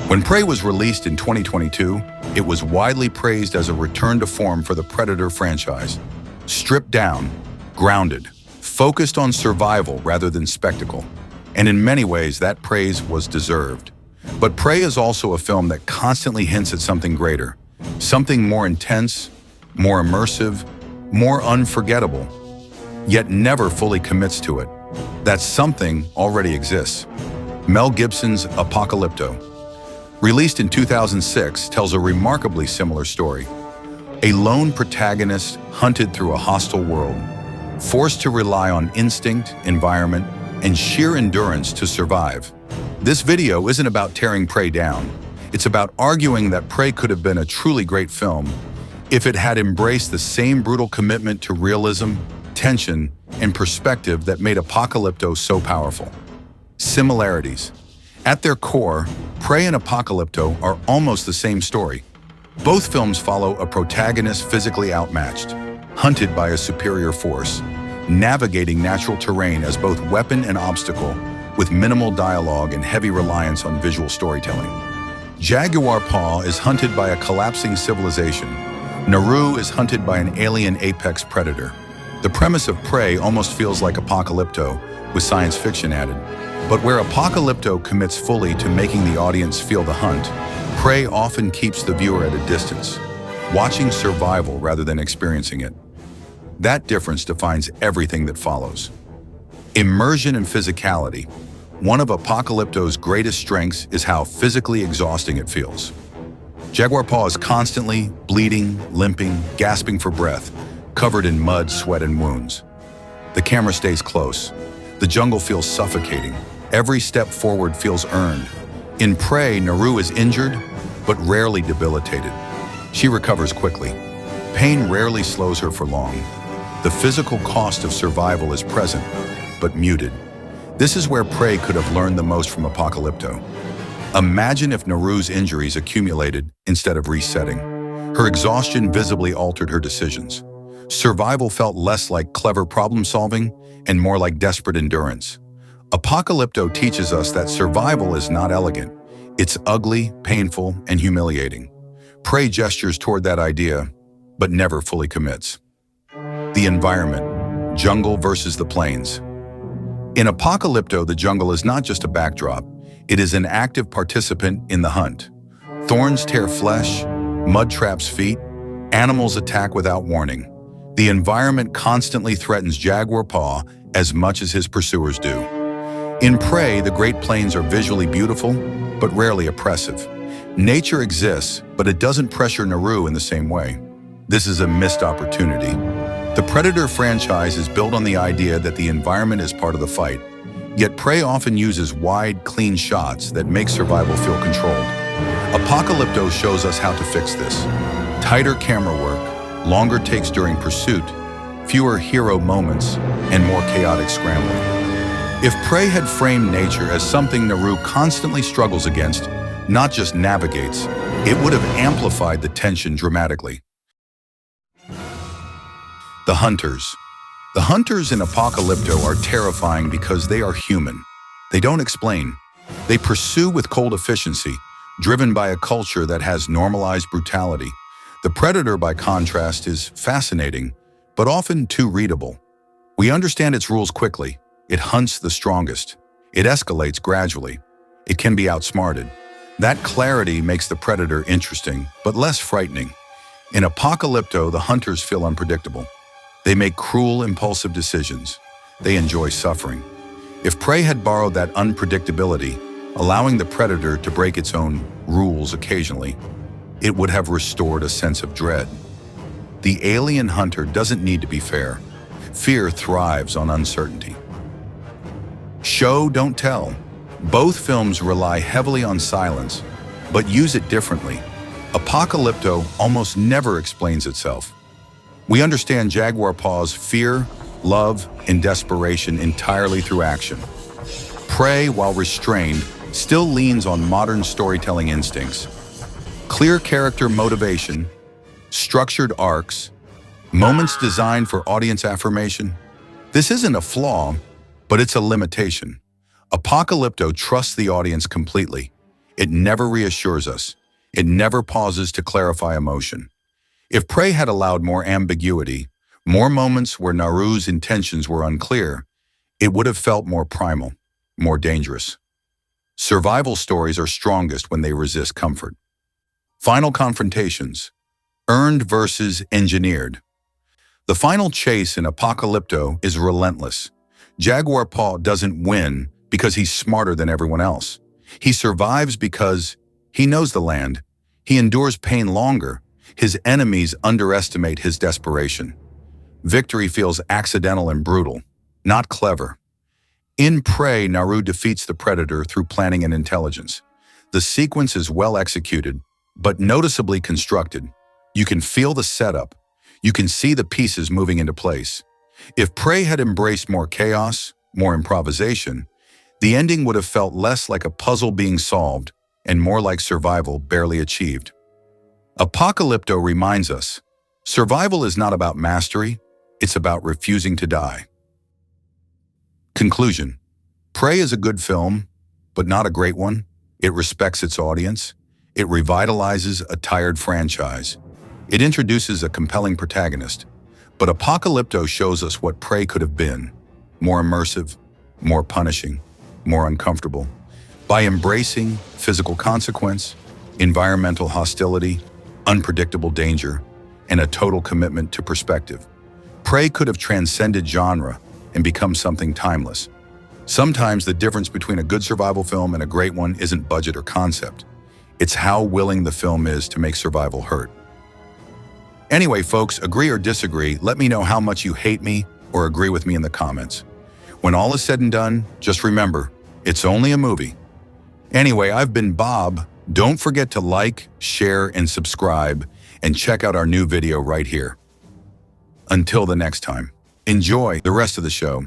When Prey was released in 2022, it was widely praised as a return to form for the Predator franchise. Stripped down, grounded, focused on survival rather than spectacle. And in many ways, that praise was deserved. But Prey is also a film that constantly hints at something greater, something more intense, more immersive, more unforgettable, yet never fully commits to it. That something already exists. Mel Gibson's Apocalypto, released in 2006, tells a remarkably similar story. A lone protagonist hunted through a hostile world, forced to rely on instinct, environment, and sheer endurance to survive. This video isn't about tearing Prey down. It's about arguing that Prey could have been a truly great film if it had embraced the same brutal commitment to realism, tension, and perspective that made Apocalypto so powerful. Similarities. At their core, Prey and Apocalypto are almost the same story. Both films follow a protagonist physically outmatched, hunted by a superior force, navigating natural terrain as both weapon and obstacle, with minimal dialogue and heavy reliance on visual storytelling. Jaguar Paw is hunted by a collapsing civilization. Naru is hunted by an alien apex predator. The premise of Prey almost feels like Apocalypto, with science fiction added. But where Apocalypto commits fully to making the audience feel the hunt, Prey often keeps the viewer at a distance, watching survival rather than experiencing it. That difference defines everything that follows. Immersion and physicality. One of Apocalypto's greatest strengths is how physically exhausting it feels. Jaguar Paw is constantly bleeding, limping, gasping for breath, covered in mud, sweat, and wounds. The camera stays close. The jungle feels suffocating. Every step forward feels earned. In Prey, Naru is injured, but rarely debilitated. She recovers quickly. Pain rarely slows her for long. The physical cost of survival is present, but muted. This is where Prey could have learned the most from Apocalypto. Imagine if Naru's injuries accumulated instead of resetting. Her exhaustion visibly altered her decisions. Survival felt less like clever problem-solving and more like desperate endurance. Apocalypto teaches us that survival is not elegant. It's ugly, painful, and humiliating. Prey gestures toward that idea, but never fully commits. The environment, jungle versus the plains. In Apocalypto, the jungle is not just a backdrop. It is an active participant in the hunt. Thorns tear flesh, mud traps feet, animals attack without warning. The environment constantly threatens Jaguar Paw as much as his pursuers do. In Prey, the Great Plains are visually beautiful, but rarely oppressive. Nature exists, but it doesn't pressure Naru in the same way. This is a missed opportunity. The Predator franchise is built on the idea that the environment is part of the fight. Yet Prey often uses wide, clean shots that make survival feel controlled. Apocalypto shows us how to fix this. Tighter camera work, longer takes during pursuit, fewer hero moments, and more chaotic scrambling. If Prey had framed nature as something Naru constantly struggles against, not just navigates, it would have amplified the tension dramatically. The Hunters. The hunters in Apocalypto are terrifying because they are human. They don't explain. They pursue with cold efficiency, driven by a culture that has normalized brutality. The Predator, by contrast, is fascinating, but often too readable. We understand its rules quickly. It hunts the strongest. It escalates gradually. It can be outsmarted. That clarity makes the Predator interesting, but less frightening. In Apocalypto, the hunters feel unpredictable. They make cruel, impulsive decisions. They enjoy suffering. If Prey had borrowed that unpredictability, allowing the Predator to break its own rules occasionally, it would have restored a sense of dread. The alien hunter doesn't need to be fair. Fear thrives on uncertainty. Show, don't tell. Both films rely heavily on silence, but use it differently. Apocalypto almost never explains itself. We understand Jaguar Paw's fear, love, and desperation entirely through action. Prey, while restrained, still leans on modern storytelling instincts. Clear character motivation, structured arcs, moments designed for audience affirmation. This isn't a flaw, but it's a limitation. Apocalypto trusts the audience completely. It never reassures us. It never pauses to clarify emotion. If Prey had allowed more ambiguity, more moments where Naru's intentions were unclear, it would have felt more primal, more dangerous. Survival stories are strongest when they resist comfort. Final confrontations. Earned versus engineered. The final chase in Apocalypto is relentless. Jaguar Paw doesn't win because he's smarter than everyone else. He survives because he knows the land. He endures pain longer. His enemies underestimate his desperation. Victory feels accidental and brutal, not clever. In Prey, Naru defeats the predator through planning and intelligence. The sequence is well executed, but noticeably constructed. You can feel the setup. You can see the pieces moving into place. If Prey had embraced more chaos, more improvisation, the ending would have felt less like a puzzle being solved and more like survival barely achieved. Apocalypto reminds us, survival is not about mastery, it's about refusing to die. Conclusion. Prey is a good film, but not a great one. It respects its audience. It revitalizes a tired franchise. It introduces a compelling protagonist. But Apocalypto shows us what Prey could have been. More immersive, more punishing, more uncomfortable. By embracing physical consequence, environmental hostility, unpredictable danger, and a total commitment to perspective, Prey could have transcended genre and become something timeless. Sometimes the difference between a good survival film and a great one isn't budget or concept. It's how willing the film is to make survival hurt. Anyway, folks, agree or disagree, let me know how much you hate me or agree with me in the comments. When all is said and done, just remember, it's only a movie. Anyway, I've been Bob. Don't forget to like, share, and subscribe, and check out our new video right here. Until the next time, enjoy the rest of the show.